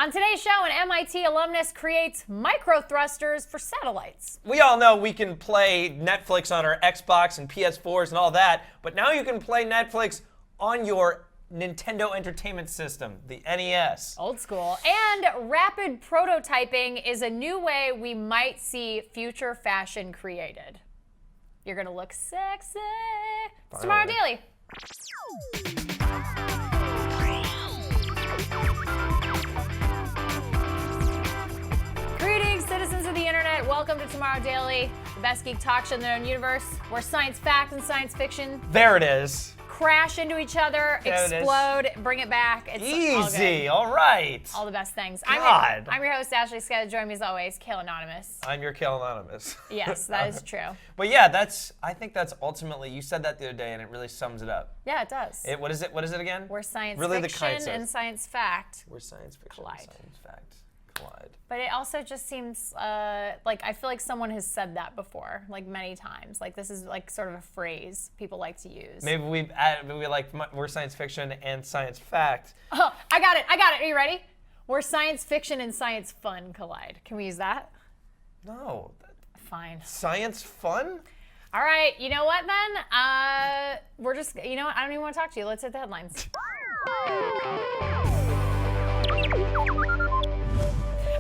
On today's show, an MIT alumnus creates micro thrusters for satellites. We all know we can play Netflix on our Xbox and PS4s and all that, but now you can play Netflix on your Nintendo Entertainment System, the NES. Old school. And rapid prototyping is a new way we might see future fashion created. You're gonna look sexy. It's Tomorrow Daily. Greetings, citizens of the internet. Welcome to Tomorrow Daily, the best geek talk show in the known universe, where science fact and science fiction There it is. crash into each other, explode, bring it back. It's Easy. All right. all the best things. God. I'm your host, Ashley Scott. Join me as always, Kale Anonymous. I'm your Kale Anonymous. Yes, that is true. But yeah, I think that's ultimately, you said that the other day and it really sums it up. Yeah, it does. What is it again? Where science Really fiction and science fact Where science fiction collide. and science fact collide. But it also just seems like I feel like someone has said that before, like many times. Like this is like sort of a phrase people like to use. Maybe we like where science fiction and science fact. Oh, I got it. Are you ready? Where science fiction and science fun collide. Can we use that? No. Fine. Science fun? All right. You know what then? We're just. You know what? I don't even want to talk to you. Let's hit the headlines.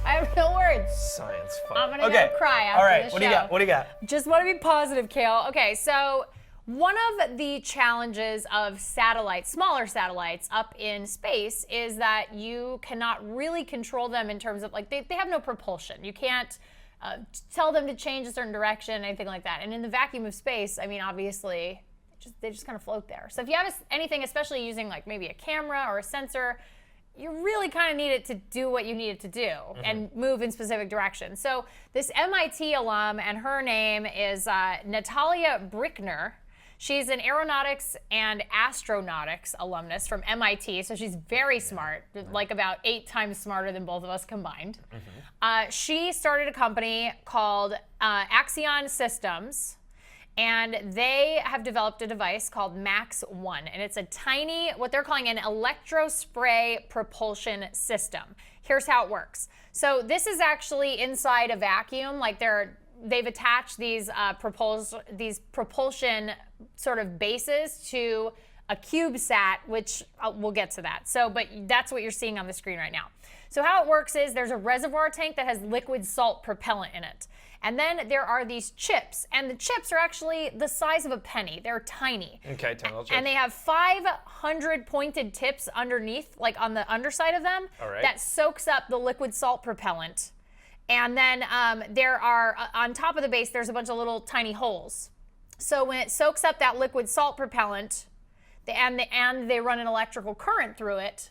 I have no words. Science fun. I'm gonna go cry after All right. this What do you show. got? What do you got? Just want to be positive, Kale. Okay, so one of the challenges of satellites, smaller satellites up in space, is that you cannot really control them in terms of, like, they have no propulsion. You can't tell them to change a certain direction, anything like that. And in the vacuum of space, I mean, obviously, they just kind of float there. So if you have anything, especially using like maybe a camera or a sensor, you really kind of need it to do what you need it to do and move in specific directions. So this MIT alum, and her name is Natalia Brickner. She's an aeronautics and astronautics alumnus from MIT, so she's very smart, like about 8 times smarter than both of us combined. She started a company called Axion Systems, and they have developed a device called Max 1, and it's a tiny, what they're calling an Electrospray propulsion system. Here's how it works. So this is actually inside a vacuum, like they've attached these propulsion sort of bases to a CubeSat, which we'll get to that. So, but that's what you're seeing on the screen right now. So how it works is there's a reservoir tank that has liquid salt propellant in it. And then there are these chips, and the chips are actually the size of a penny. They're tiny. Okay, 10 little chips. And they have 500 pointed tips underneath, like on the underside of them, that soaks up the liquid salt propellant. And then there are, on top of the base, there's a bunch of little tiny holes. So when it soaks up that liquid salt propellant, and they run an electrical current through it,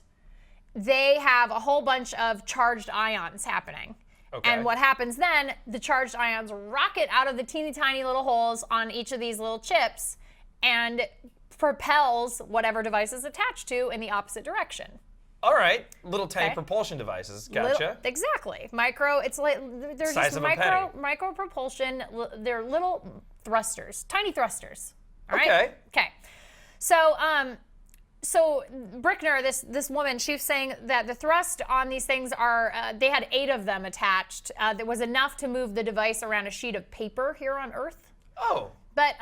they have a whole bunch of charged ions happening. Okay. And what happens then, the charged ions rocket out of the teeny tiny little holes on each of these little chips and propels whatever device is attached to in the opposite direction. All right, little tiny propulsion devices. Gotcha. Exactly. Micro, it's like, they're Size just of a penny. micro propulsion. They're little thrusters, tiny thrusters. All right? Okay. Okay. So Brickner, this woman, she was saying that the thrust on these things are, they had 8 of them attached. That was enough to move the device around a sheet of paper here on Earth. Oh. But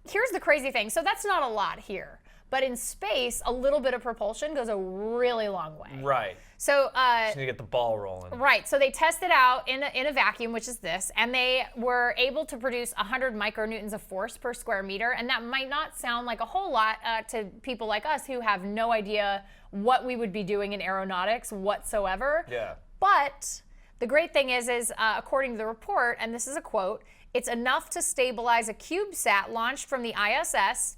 here's the crazy thing. So that's not a lot here. But in space, a little bit of propulsion goes a really long way. Right. So just need to get the ball rolling. Right. So they tested out in a vacuum, which is this, and they were able to produce 100 micronewtons of force per square meter. And that might not sound like a whole lot to people like us who have no idea what we would be doing in aeronautics whatsoever. Yeah. But the great thing is according to the report, and this is a quote, it's enough to stabilize a CubeSat launched from the ISS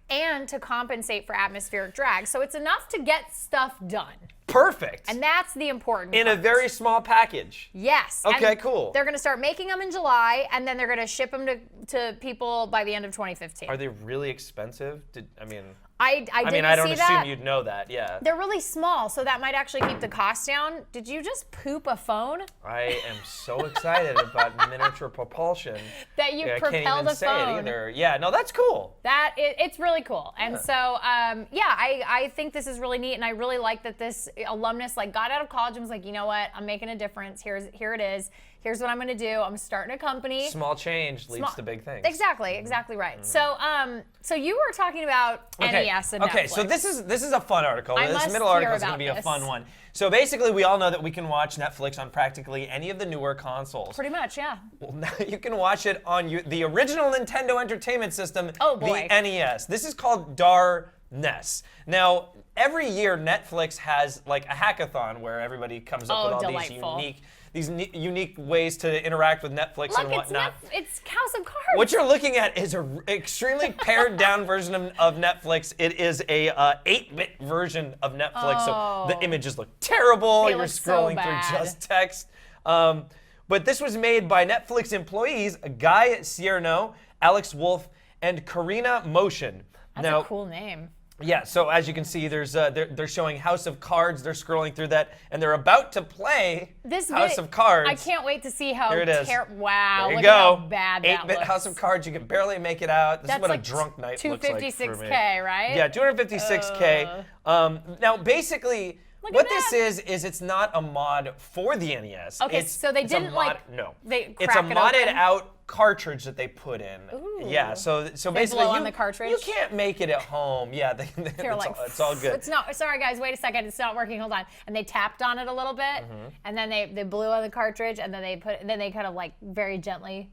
and to compensate for atmospheric drag. So it's enough to get stuff done. Perfect. And that's the important In part. a very small package. Yes. Okay, and cool. They're going to start making them in July, and then they're going to ship them to people by the end of 2015. Are they really expensive? I I didn't mean, I don't see assume that. you'd know that. Yeah. They're really small, so that might actually keep the cost down. Did you just poop a phone? I am so excited about miniature propulsion. That you I can't propelled even a say phone. it either. Yeah, no, that's cool. It's really cool. And so, I think this is really neat, and I really like that this alumnus like got out of college and was like, you know what, I'm making a difference. Here it is. Here's what I'm going to do. I'm starting a company. Small change leads to big things. Exactly right. So, so you were talking about NES and Netflix. Okay, so this is a fun article. I This must middle hear article is going to be about a this. fun one. So basically, we all know that we can watch Netflix on practically any of the newer consoles. Pretty much, yeah. Well, now you can watch it on the original Nintendo Entertainment System, Oh, boy. the NES. This is called NES. Now, every year Netflix has like a hackathon where everybody comes up with all delightful. these unique ways to interact with Netflix and Look, whatnot. it's House of Cards. What you're looking at is an extremely pared down version of Netflix. It is a 8-bit version of Netflix, so the images look terrible. They You're look so scrolling bad. through just text. But this was made by Netflix employees Guy Cierno, Alex Wolf, and Karina Motion. That's Now, a cool name. yeah, so as you can see, there's they're showing House of Cards. They're scrolling through that, and they're about to play House of Cards. I can't wait to see how. Here it is. Wow, There you look go. at how bad that 8-bit looks. House of Cards. You can barely make it out. This That's is what like a drunk night looks like for me. 256K, right? Yeah, 256K. Now, basically, Look what at this that. is it's not a mod for the NES. Okay, so they it's a didn't, mod- like, no. they It's a crack it modded open? out cartridge that they put in. Ooh. Yeah, so basically blow on the cartridge? you can't make it at home. Yeah, They're like, it's all good. It's not. Sorry, guys. Wait a second. It's not working. Hold on. And they tapped on it a little bit, and then they blew on the cartridge, and then they kind of like very gently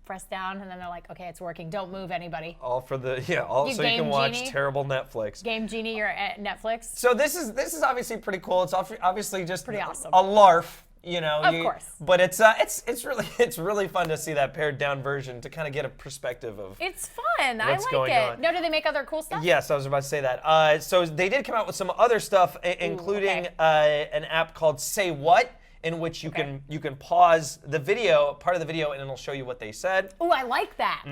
press down, and then they're like, okay, it's working. Don't move, anybody. All so you Game can watch Genie? terrible Netflix. Game Genie, you're at Netflix. So this is obviously pretty cool. It's obviously just Pretty awesome. a LARF, you know. Of course. But it's really fun to see that pared down version to kind of get a perspective of. It's fun. I What's like going it. on? No, do they make other cool stuff? Yes, I was about to say that. So they did come out with some other stuff, including an app called Say What, in which you can pause the video, part of the video, and it'll show you what they said. Oh, I like that.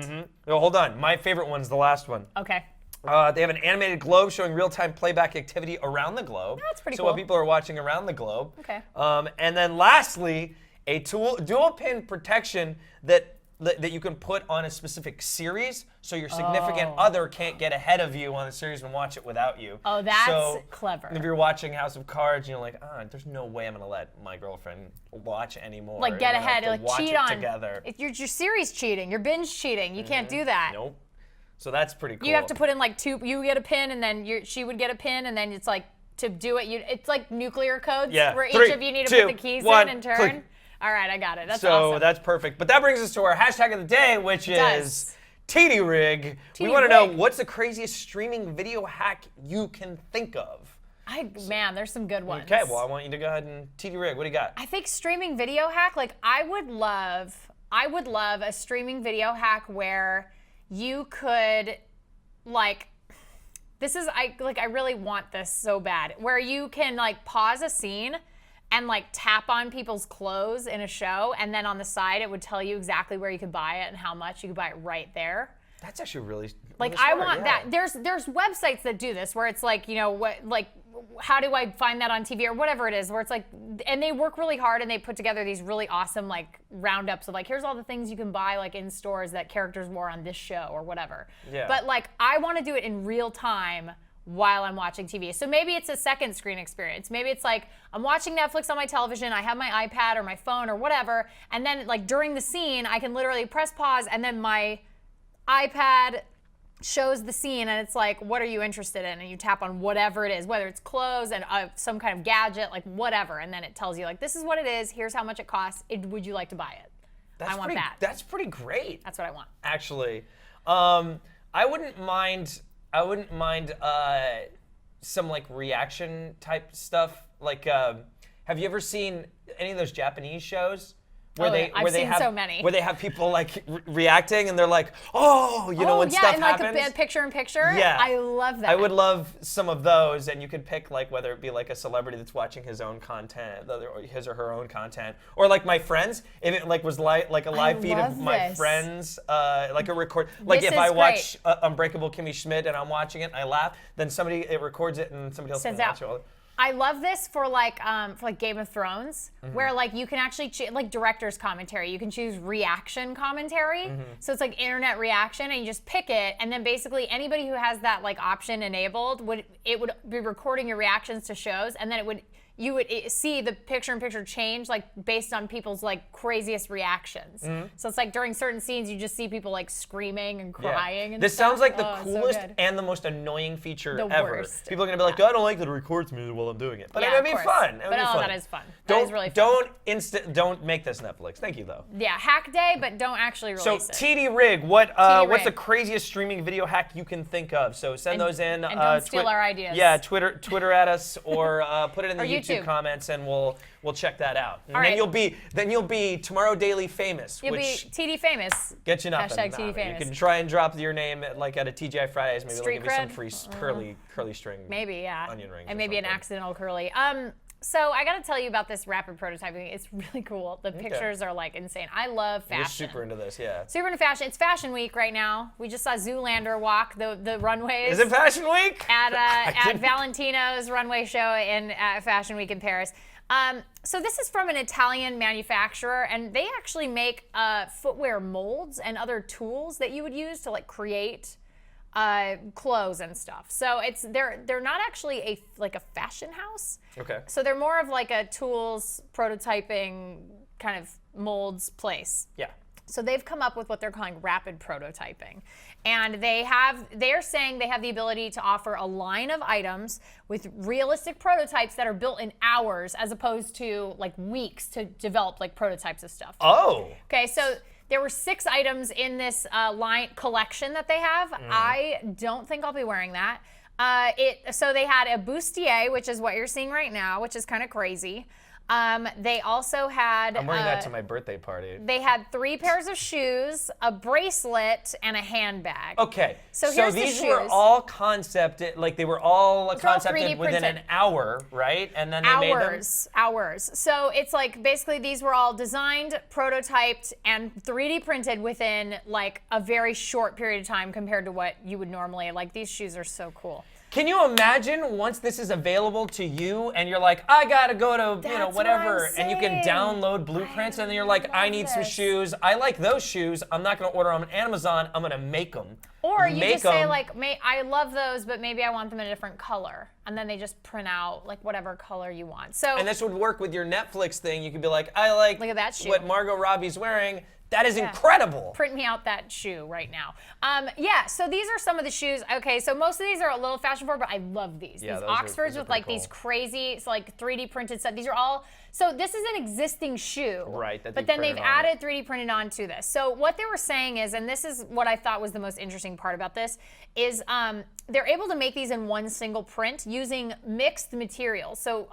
No, hold on. My favorite one's the last one. Okay. They have an animated globe showing real-time playback activity around the globe. That's pretty so cool. what people are watching around the globe. Okay. And then lastly, a dual pin protection that you can put on a specific series, so your significant other can't get ahead of you on the series and watch it without you. Oh, that's so clever. If you're watching House of Cards, you're like, there's no way I'm gonna let my girlfriend watch anymore. Like get We're gonna have ahead, to like watch cheat it on. together. You're series cheating. You're binge cheating. You can't do that. Nope. So that's pretty cool. You have to put in like two. You get a pin, and then she would get a pin, and then it's like to do it. It's like nuclear codes where 3, each of you need to 2, put the keys 1, in and turn. click. All right, I got it. That's So awesome. that's perfect. But that brings us to our hashtag of the day, which does. is TDRig. We want to know, TDRig. what's the craziest streaming video hack you can think of? Man, there's some good ones. Okay, well, I want you to go ahead and TDRig. What do you got? I think streaming video hack. Like I would love a streaming video hack where you could, like, I really want this so bad, where you can like pause a scene and like tap on people's clothes in a show, and then on the side it would tell you exactly where you could buy it and how much. You could buy it right there. That's actually really Like really I smart, want yeah. that. There's websites that do this where it's like, you know, what, like, how do I find that on TV or whatever it is, where it's like, and they work really hard and they put together these really awesome like roundups of like, here's all the things you can buy like in stores that characters wore on this show or whatever. Yeah. But like I want to do it in real time while I'm watching TV. So maybe it's a second screen experience. Maybe it's like I'm watching Netflix on my television, I have my iPad or my phone or whatever, and then like during the scene I can literally press pause and then my iPad shows the scene and it's like, what are you interested in? And you tap on whatever it is, whether it's clothes and some kind of gadget, like whatever, and then it tells you like, this is what it is, here's how much it costs, would you like to buy it? I want that. That's pretty great. That's what I want. Actually, I wouldn't mind some like reaction type stuff. Like, have you ever seen any of those Japanese shows where I've seen have so many. where they have people like reacting and they're like, oh, you know, when stuff and happens. like a picture-in-picture. Yeah, I love that. I would love some of those, and you could pick like whether it be like a celebrity that's watching his own content, his or her own content, or like my friends. If it like was like a live feed of my friends, like a record. Like if I watch Unbreakable Kimmy Schmidt and I'm watching it and I laugh, then it records it and somebody else can watch it. I love this for like Game of Thrones, where like you can actually like director's commentary. You can choose reaction commentary, so it's like internet reaction, and you just pick it, and then basically anybody who has that like option enabled would be recording your reactions to shows, and then you would see the picture-in-picture change like based on people's like craziest reactions. So it's like during certain scenes you just see people like screaming and crying. And this stuff. sounds like the coolest and the most annoying feature ever. Worst. People are gonna be like, I don't like that it records me while I'm doing it, but it'd be fun. That is fun. That is really fun. Don't make this Netflix. Thank you though. Yeah, hack day, but don't actually release it. So TDRig, what's the craziest streaming video hack you can think of? So send those in. And don't steal our ideas. Yeah, Twitter at us or put it in the YouTube comments, and we'll check that out. And then you'll be Tomorrow Daily famous. You'll be TD famous. Get you nothing. Hashtag TD famous. You can try and drop your name at a TGI Fridays. Maybe Street they'll give you some free curly string. Maybe, yeah. Onion rings. And maybe an accidental curly. So I got to tell you about this rapid prototyping. It's really cool. The pictures are like insane. I love fashion. You're super into this, yeah. Super into fashion. It's Fashion Week right now. We just saw Zoolander walk the runways. Is it Fashion Week? At Valentino's runway show at Fashion Week in Paris. So this is from an Italian manufacturer, and they actually make footwear molds and other tools that you would use to like create clothes and stuff. So they're not actually a fashion house. Okay. So they're more of like a tools prototyping kind of molds place. Yeah. So they've come up with what they're calling rapid prototyping. And they're saying they have the ability to offer a line of items with realistic prototypes that are built in hours as opposed to like weeks to develop like prototypes of stuff. Oh. Okay, so there were 6 items in this line collection that they have. I don't think I'll be wearing that. So they had a bustier, which is what you're seeing right now, which is kind of crazy. They also had... I'm wearing that to my birthday party. They had 3 pairs of shoes, a bracelet, and a handbag. Okay. So here's the these shoes. were all concepted, like they were all concepted within an hour, right? And then they made them? Hours. So it's like basically these were all designed, prototyped, and 3D printed within like a very short period of time compared to what you would normally, like these shoes are so cool. Can you imagine once this is available to you and you're like, I gotta go to whatever, and you can download blueprints, and then you're like, I need some shoes. I like those shoes. I'm not gonna order them on Amazon. I'm gonna make them. Or you just say like, I love those, but maybe I want them in a different color, and then they just print out like whatever color you want. So and this would work with your Netflix thing. You could be like, I like look at that shoe. What Margot Robbie's wearing. That is incredible. Print me out that shoe right now. So these are some of the shoes. Okay, so most of these are a little fashion forward, but I love these. Yeah, these those Oxfords are with like these crazy, like 3D printed stuff. These are all, so this is an existing shoe. Right. But then they've added 3D printed onto this. So what they were saying is, and this is what I thought was the most interesting part about this, is they're able to make these in one single print using mixed materials. So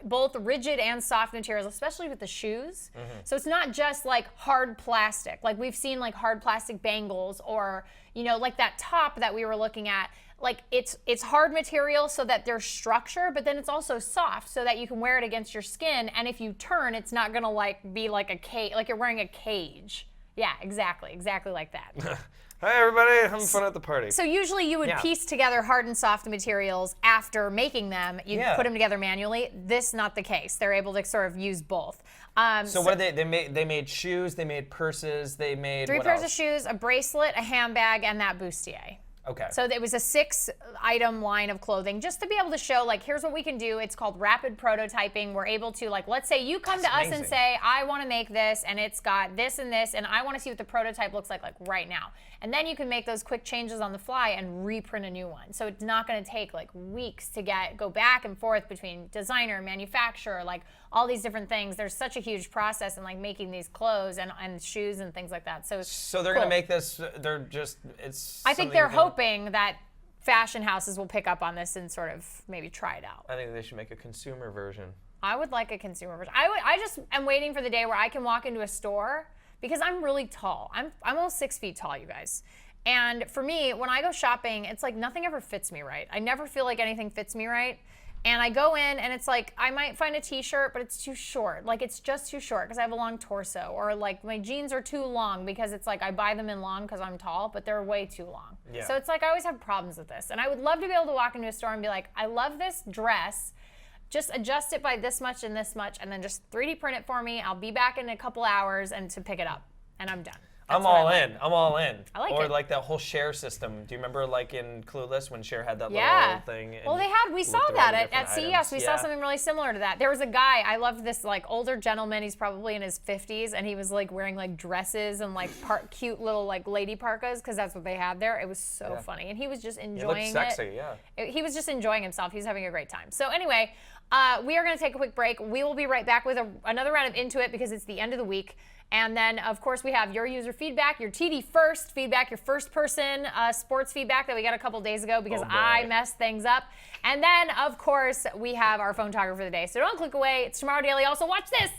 both rigid and soft materials, especially with the shoes. So it's not just like hard plastic. Like we've seen like hard plastic bangles, or like that top that we were looking at. Like it's hard material so that there's structure, but then it's also soft so that you can wear it against your skin. And if you turn, it's not gonna like be like a cage, like you're wearing a cage. Yeah, exactly like that. Hi everybody, having fun at the party. So usually you would piece together hard and soft materials after making them. You put them together manually. This not the case. They're able to sort of use both. So what did they made shoes, they made purses, they made 3 pairs of shoes, a bracelet, a handbag, and that bustier. Okay. So it was a 6-item line of clothing just to be able to show, like, here's what we can do. It's called rapid prototyping. We're able to, like, let's say you come to us and say, I want to make this, and it's got this and this, and I want to see what the prototype looks like right now. And then you can make those quick changes on the fly and reprint a new one. So it's not going to take, like, weeks to go back and forth between designer, manufacturer, like, all these different things. There's such a huge process in, like, making these clothes and shoes and things like that. So they're going to make this, I think they're hoping that fashion houses will pick up on this and sort of maybe try it out. I think they should make a consumer version. I would like a consumer version. I just am waiting for the day where I can walk into a store because I'm really tall. I'm almost 6 feet tall, you guys. And for me, when I go shopping, it's like nothing ever fits me right. I never feel like anything fits me right. And I go in and it's like, I might find a t-shirt, but it's too short. Like it's just too short because I have a long torso. Or like my jeans are too long because it's like I buy them in long because I'm tall, but they're way too long. Yeah. So it's like I always have problems with this. And I would love to be able to walk into a store and be like, I love this dress. Just adjust it by this much and this much and then just 3D print it for me. I'll be back in a couple hours and to pick it up. And I'm done. I'm all in. I'm all in. I like or it. like that whole share system. Do you remember like in Clueless when Cher had that Yeah. little thing? Well, we saw that at CES. We saw something really similar to that. There was a guy, I loved this like older gentleman. He's probably in his 50s, and he was like wearing like dresses and like cute little like lady parkas because that's what they had there. It was so funny, and he was just enjoying it. Looked sexy, He was just enjoying himself. He was having a great time. So anyway, we are going to take a quick break. We will be right back with another round of Into It because it's the end of the week. And then, of course, we have your user feedback, your TD first feedback, your first person sports feedback that we got a couple days ago because I messed things up. And then, of course, we have our phone talker for the day. So don't click away. It's Tomorrow Daily. Also, watch this.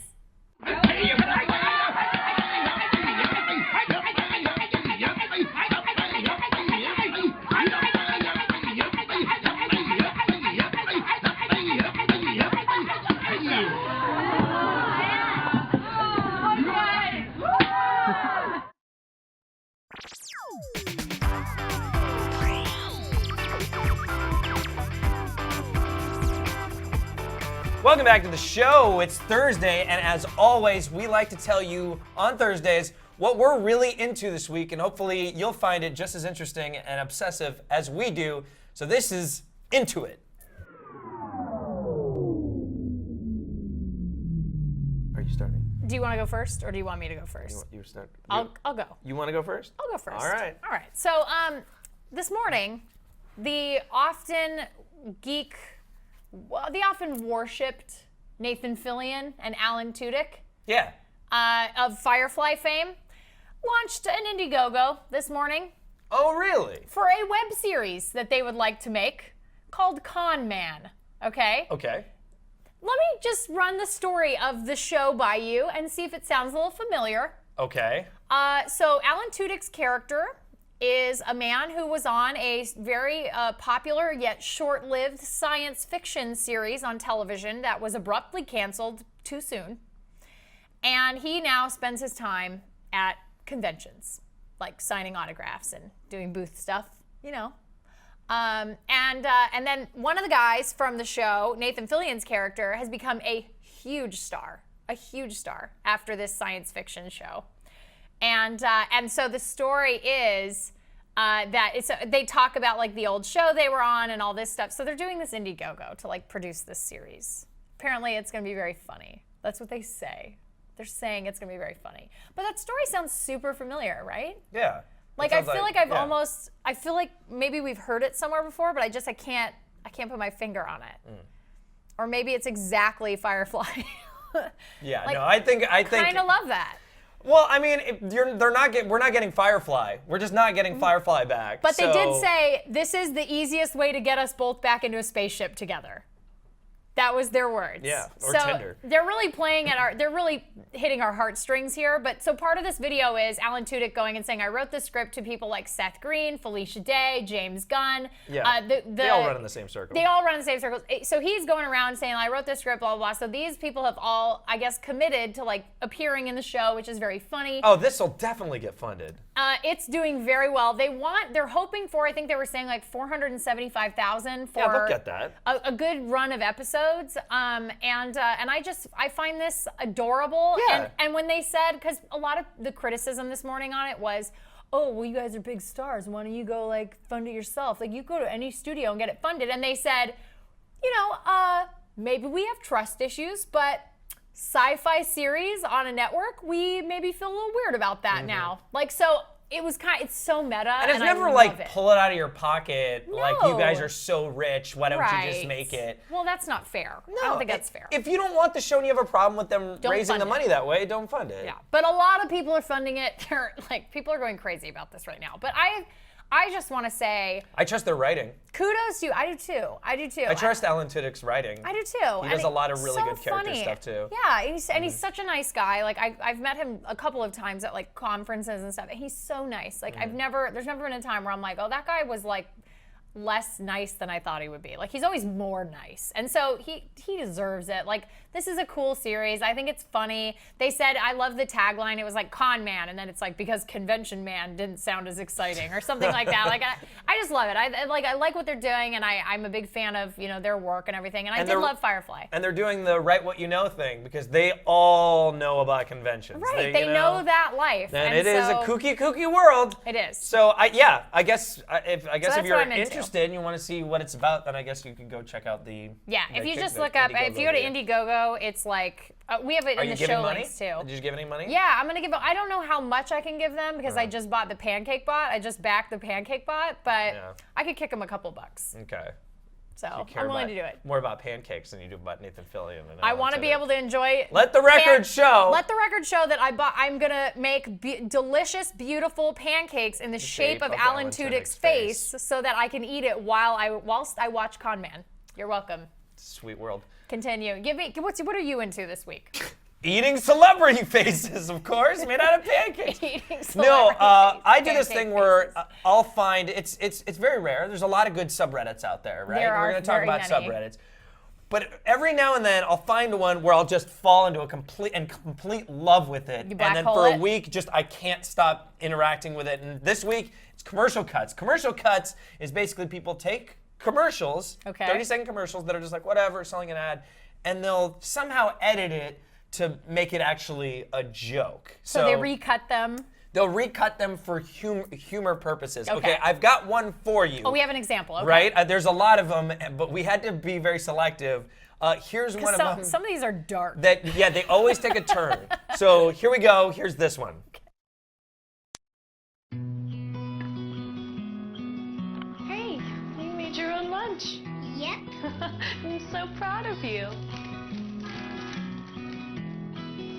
Welcome back to the show. It's Thursday, and as always, we like to tell you on Thursdays what we're really into this week, and hopefully you'll find it just as interesting and obsessive as we do. So this is Into It. Are you starting? Do you want to go first, or do you want me to go first? You start. I'll go. You want to go first? I'll go first. All right. All right. So this morning, the often worshipped Nathan Fillion and Alan Tudyk Yeah. of Firefly fame launched an Indiegogo this morning Oh, really? for a web series that they would like to make called Con Man. Okay? Okay. Let me just run the story of the show by you and see if it sounds a little familiar. Okay. So Alan Tudyk's character is a man who was on a very popular yet short-lived science fiction series on television that was abruptly canceled too soon. And he now spends his time at conventions, like signing autographs and doing booth stuff, you know. And then one of the guys from the show, Nathan Fillion's character, has become a huge star after this science fiction show. And so the story is that they talk about like the old show they were on and all this stuff. So they're doing this Indiegogo to like produce this series. Apparently it's going to be very funny. That's what they say. They're saying it's going to be very funny. But that story sounds super familiar, right? Yeah. Like I feel like I feel like maybe we've heard it somewhere before, but I can't put my finger on it. Or maybe it's exactly Firefly. Yeah, like, no, I think kind of love that. Well, I mean, we're not getting Firefly. We're just not getting Firefly back. But they did say this is the easiest way to get us both back into a spaceship together. That was their words. Yeah, or so Tinder. They're really they're really hitting our heartstrings here. But so part of this video is Alan Tudyk going and saying, I wrote this script to people like Seth Green, Felicia Day, James Gunn. Yeah, they all run in the same circle. They all run in the same circles. So he's going around saying, I wrote this script, blah, blah, blah. So these people have all, I guess, committed to like appearing in the show, which is very funny. Oh, this will definitely get funded. It's doing very well. They're hoping for, I think they were saying like 475,000 for they'll get that. A good run of episodes. And I find this adorable. Yeah. And when they said, because a lot of the criticism this morning on it was, oh, well, you guys are big stars. Why don't you go like fund it yourself? Like you go to any studio and get it funded. And they said, you know, maybe we have trust issues, but sci-fi series on a network, we maybe feel a little weird about that now. Like, so it's so meta. And it's never I like love pull it out of your pocket, like you No. guys are so rich, why don't you just Right. make it? Well, that's not fair. No, I don't think that's fair. If you don't want the show and you have a problem with them Don't raising fund the it. money that way, don't fund it. Yeah, but a lot of people are funding it. People are going crazy about this right now. But I just want to say I trust their writing. kudos to you. I do too. I do too. I trust Alan Tudyk's writing. I do too. He does a lot of really good character funny. stuff too. Yeah, and he's such a nice guy. Like I've met him a couple of times at like conferences and stuff, and he's so nice. Like there's never been a time where I'm like, oh, that guy was like less nice than I thought he would be. Like he's always more nice. And so he deserves it. Like this is a cool series. I think it's funny. They said, I love the tagline. It was like con man, and then it's like because convention man didn't sound as exciting or something like that. Like I just love it. I like what they're doing, and I'm a big fan of, you know, their work and everything. And I did love Firefly. And they're doing the write what you know thing because they all know about conventions. Right. They know that life. And it is a kooky world. It is. So I guess if you're interested and you want to see what it's about, then I guess you could go check out the. Yeah, if you just look up, if you go to Indiegogo, it's like we have it in the show links too. Did you give any money? Yeah, I'm gonna give. I don't know how much I can give them because I just bought the pancake bot. I just backed the pancake bot, but I could kick them a couple bucks. Okay. So I'm willing to do it. More about pancakes than you do about Nathan Fillion. I want to be able to enjoy. Let the record show. Let the record show that I'm gonna make delicious, beautiful pancakes in the shape of Alan Tudyk's face, so that I can eat it whilst I watch Con Man. You're welcome. Sweet world. Continue. What are you into this week? Eating celebrity faces, of course, made out of pancakes. I do this thing where I'll find it's very rare. There's a lot of good subreddits out there, right? We're going to talk about subreddits. But every now and then I'll find one where I'll just fall into a complete love with it. And then for a week, I can't stop interacting with it. And this week, it's commercial cuts. Commercial cuts is basically people take commercials, 30-second commercials that are just like whatever, selling an ad, and they'll somehow edit it to make it actually a joke. So they recut them? They'll recut them for humor purposes. Okay, I've got one for you. Oh, we have an example. Okay. Right? There's a lot of them, but we had to be very selective. Here's one of them. Some of these are dark. They always take a turn. So here we go. Here's this one. Hey, you made your own lunch. Yep. I'm so proud of you.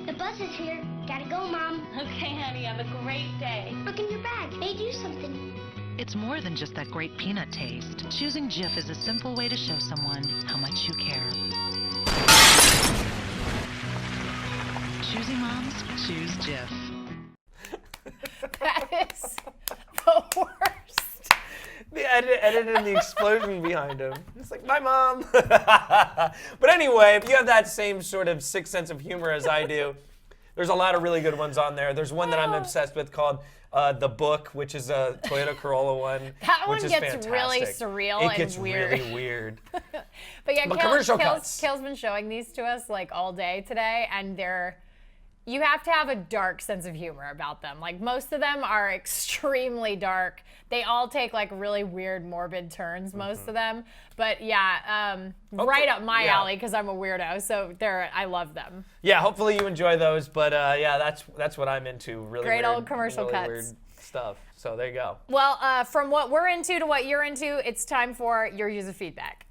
The bus is here. Gotta go, Mom. Okay, honey, have a great day. Look in your bag. They do something. It's more than just that great peanut taste. Choosing Jif is a simple way to show someone how much you care. Choosing moms, choose Jif. That is the worst. The edit and the explosion behind him. It's like, my mom. But anyway, if you have that same sort of sick sense of humor as I do, there's a lot of really good ones on there. There's one that I'm obsessed with called The Book, which is a Toyota Corolla one. That one which is gets fantastic. really surreal and weird. It gets really weird. But yeah, Kale's been showing these to us like all day today, and you have to have a dark sense of humor about them. Like most of them are extremely dark. They all take like really weird, morbid turns, most of them. But yeah, right up my alley because I'm a weirdo. So I love them. Yeah, hopefully you enjoy those. But yeah, that's what I'm into. Really great weird, old commercial really cuts. Weird stuff. So there you go. Well, from what we're into to what you're into, it's time for your user feedback.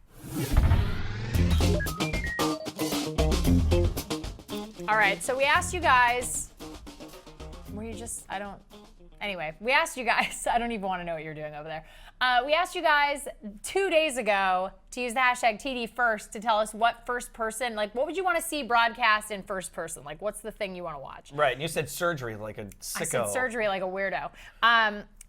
All right, so we asked you guys, we asked you guys, I don't even want to know what you're doing over there. We asked you guys 2 days ago to use the hashtag TDFirst to tell us what first person, like what would you want to see broadcast in first person? Like what's the thing you want to watch? Right, and you said surgery like a sicko. I said surgery like a weirdo.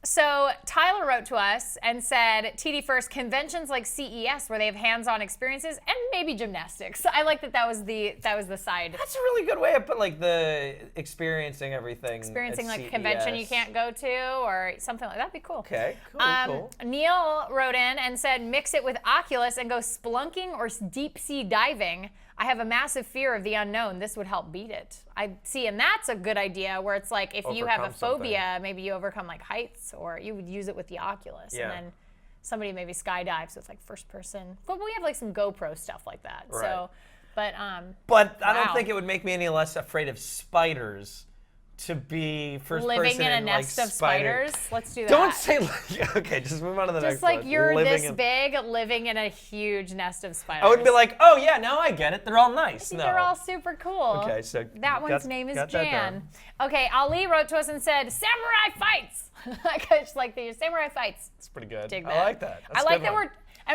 So Tyler wrote to us and said, TDFirst, conventions like CES where they have hands-on experiences and maybe gymnastics. I like that was the side. That's a really good way of put like the experiencing everything. Experiencing like a CES. convention you can't go to or something like that. That'd be cool. Okay, cool. Neil wrote in and said, mix it with Oculus and go splunking or deep sea diving. I have a massive fear of the unknown. This would help beat it. I see, and that's a good idea where it's like if you have a phobia, maybe you overcome like heights, or you would use it with the Oculus. Yeah. And then somebody maybe skydives, so it's like first person. But we have like some GoPro stuff like that. Right. So, but I don't think it would make me any less afraid of spiders to be first Living person in a like, nest of spiders. Let's do that. Don't say like, okay, just move on to the next Just like one. you're Living this in- big, living in a huge nest of spiders. I would be like, oh yeah, now I get it. They're all nice. No. They're all super cool. Okay, so that one's got- name is got that Jan. down. Okay, Ali wrote to us and said, "Samurai fights." I just like the samurai fights. It's pretty good. Dig I that. like that. That's I a like good that one.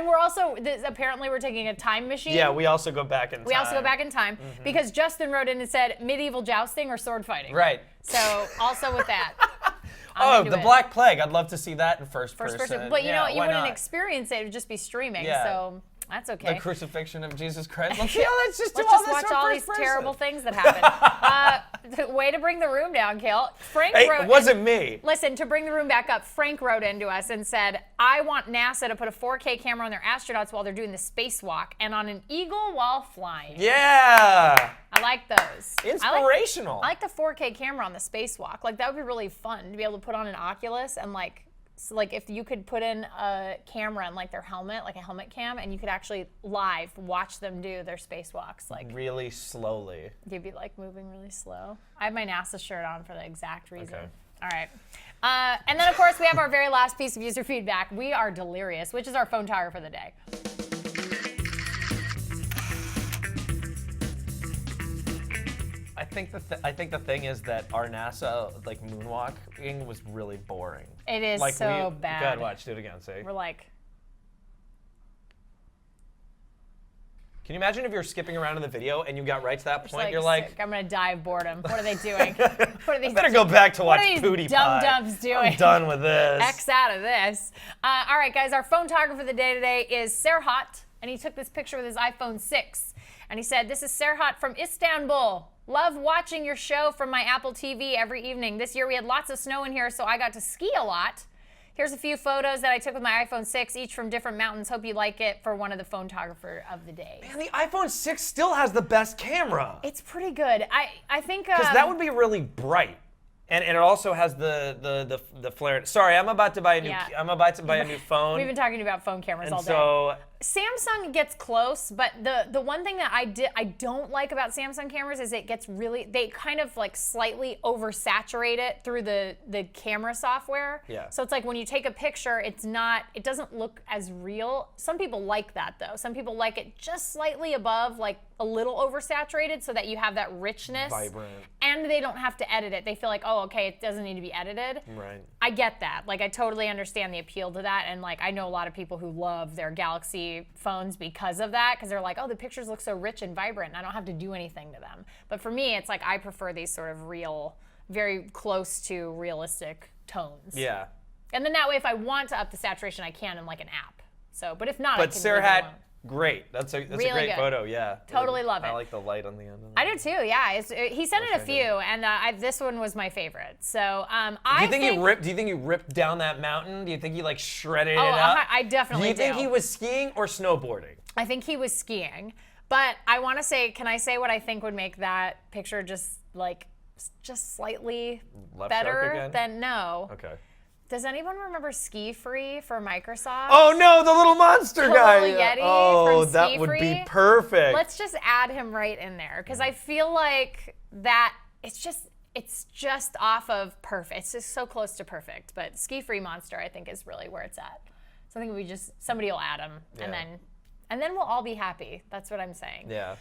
we're also apparently we're taking a time machine. Yeah, we also go back in time. We also go back in time because Justin wrote in and said medieval jousting or sword fighting. Right. So also with that. Oh, into the it. Black Plague. I'd love to see that in first person. But you know, you why wouldn't not? experience it. It would just be streaming. Yeah. So that's okay. The crucifixion of Jesus Christ. Let's just do Let's all just this watch from all first these person. terrible things that happen. Way to bring the room down, Kale. Frank Hey, wrote. it wasn't me. Listen, to bring the room back up, Frank wrote into us and said, "I want NASA to put a 4K camera on their astronauts while they're doing the spacewalk and on an eagle while flying." Yeah. I like those. Inspirational. I like the 4K camera on the spacewalk. Like that would be really fun to be able to put on an Oculus and like if you could put in a camera in like their helmet, like a helmet cam, and you could actually live watch them do their spacewalks. Like really slowly. you'd be like moving really slow. I have my NASA shirt on for the exact reason. Okay. All right. And then of course we have our very last piece of user feedback. We are delirious, which is our phone togger for the day. I think the thing is that our NASA like moonwalking was really boring. It is Like so Go bad. ahead, watch. Do it again. See. We're like, Can you imagine if you're skipping around in the video and you got right to that just point? You're like, sick. I'm gonna die of boredom. What are they doing? What are these? better go back to What watch are these Pootie dumb Pie. dumbs doing? I'm done with this. X out of this. All right, guys, our phone togger for the day today is Serhat, and he took this picture with his iPhone 6. And he said, "This is Serhat from Istanbul. Love watching your show from my Apple TV every evening. This year we had lots of snow in here, so I got to ski a lot. Here's a few photos that I took with my iPhone 6, each from different mountains. Hope you like it for one of the phone photographer of the day." And the iPhone 6 still has the best camera. It's pretty good. I think Because that would be really bright. And it also has the flare. Sorry, I'm about to buy a new. Yeah. I'm about to buy a new phone. we've been talking about phone cameras and all day. so Samsung gets close, but the one thing that I don't like about Samsung cameras is it gets really, they kind of like slightly oversaturate it through the camera software. Yeah. So it's like when you take a picture, it doesn't look as real. Some people like that though. Some people like it just slightly above, like a little oversaturated, so that you have that richness. Vibrant. And they don't have to edit it. They feel like, oh, okay, it doesn't need to be edited. Right. I get that. Like, I totally understand the appeal to that. And, like, I know a lot of people who love their Galaxy phones because of that, because they're like, oh, the pictures look so rich and vibrant, and I don't have to do anything to them. But for me, it's like I prefer these sort of real, very close to realistic tones. yeah. And then that way, if I want to up the saturation, I can in, like, an app. So, but if not, I But can Sarah leave it had alone. great. That's a Really great good. photo. Yeah. Totally love I it. like the light on the end. Of I do too, yeah. He sent in a few, and this one was my favorite. So Do you think he ripped down that mountain? Do you think he like shredded it Oh, up? I definitely do. You think do. he was skiing or snowboarding? I think he was skiing, but I want to say, can I say what I think would make that picture just slightly Left shark better again? than no? Okay. Does anyone remember Ski Free for Microsoft? Oh no, the little monster The guy. little Yeti oh, from that Ski would be Free? perfect. Let's just add him right in there, because I feel like that it's just off of perfect. It's just so close to perfect. But Ski Free Monster, I think, is really where it's at. So I think somebody will add him, and then we'll all be happy. That's what I'm saying. Yeah.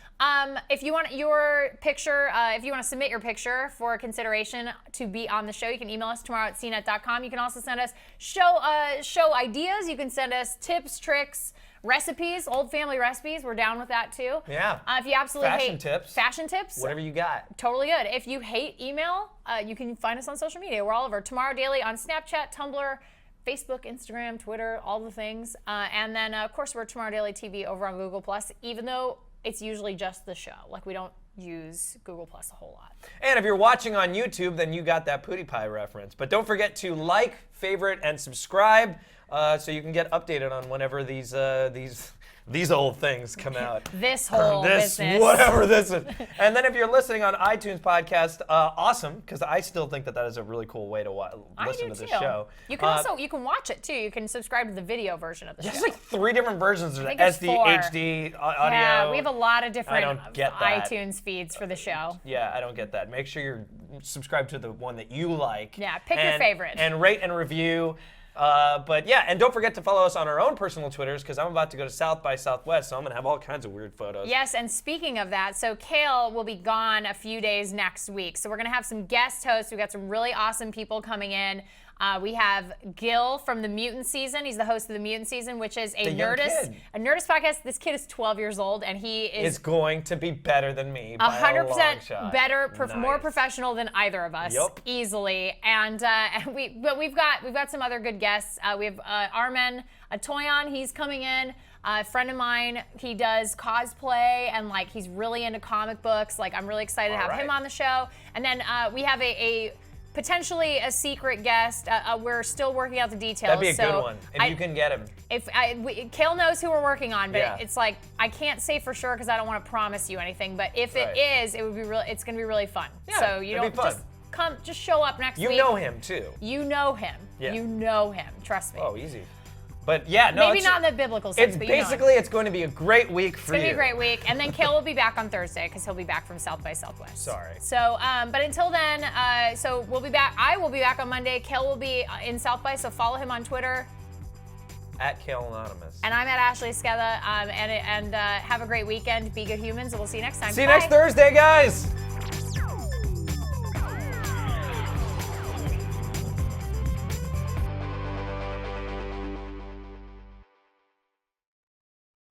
If you want your picture, if you want to submit your picture for consideration to be on the show, you can email us tomorrow@cnet.com. You can also send us show ideas. You can send us tips, tricks, recipes, old family recipes. We're down with that too. Yeah. If you absolutely Fashion hate tips. fashion tips, Whatever you got. totally good. If you hate email, you can find us on social media. We're all over. Tomorrow Daily on Snapchat, Tumblr, Facebook, Instagram, Twitter, all the things. And then, of course, we're Tomorrow Daily TV over on Google+, even though it's usually just the show. Like, we don't use Google+ a whole lot. And if you're watching on YouTube, then you got that Pootie Pie reference. But don't forget to like, favorite, and subscribe so you can get updated on whenever these these old things come out. This whole This, business. whatever this is. And then if you're listening on iTunes podcast, awesome, because I still think that is a really cool way to listen to this show. You can also you can watch it too. You can subscribe to the video version of the show. There's like 3 different versions. There's think it's SD, 4. HD, audio. Yeah, we have a lot of different don't get that. iTunes feeds for the show. Yeah, I don't get that. Make sure you're subscribed to the one that you like. Yeah, pick your favorite. And rate and review. But yeah, and don't forget to follow us on our own personal Twitters, because I'm about to go to South by Southwest, so I'm going to have all kinds of weird photos. Yes, and speaking of that, so Kale will be gone a few days next week. So we're going to have some guest hosts. We've got some really awesome people coming in. We have Gil from the Mutant Season. He's the host of the Mutant Season, which is a Nerdist podcast. This kid is 12 years old, and he is going to be better than me by 100% better, more Nice. professional than either of us, easily. And we've got some other good guests. We have Armen Atoyan. He's coming in. A friend of mine, he does cosplay and like he's really into comic books. Like I'm really excited to have him on the show. And then we have a potentially a secret guest. We're still working out the details. That'd be a good one if you can get him. Kale knows who we're working on, but Yeah. it's like I can't say for sure because I don't want to promise you anything. But if it is, it would be real. It's going to be really fun. Yeah, so you it'd don't be just just show up next week. You know him too. You know him. Yeah. You know him. Trust me. Oh, easy. But yeah, no. Maybe not in the biblical sense. It's but you know him. basically it's going to be a great week for you. It's gonna be a great week, and then Kale will be back on Thursday because he'll be back from South by Southwest. Sorry. So, but until then, so we'll be back. I will be back on Monday. Kale will be in South by, so follow him on Twitter. At Kale Anonymous. And I'm at Ashley Skella. And have a great weekend. Be good humans, and we'll see you next time. See you next Thursday, guys.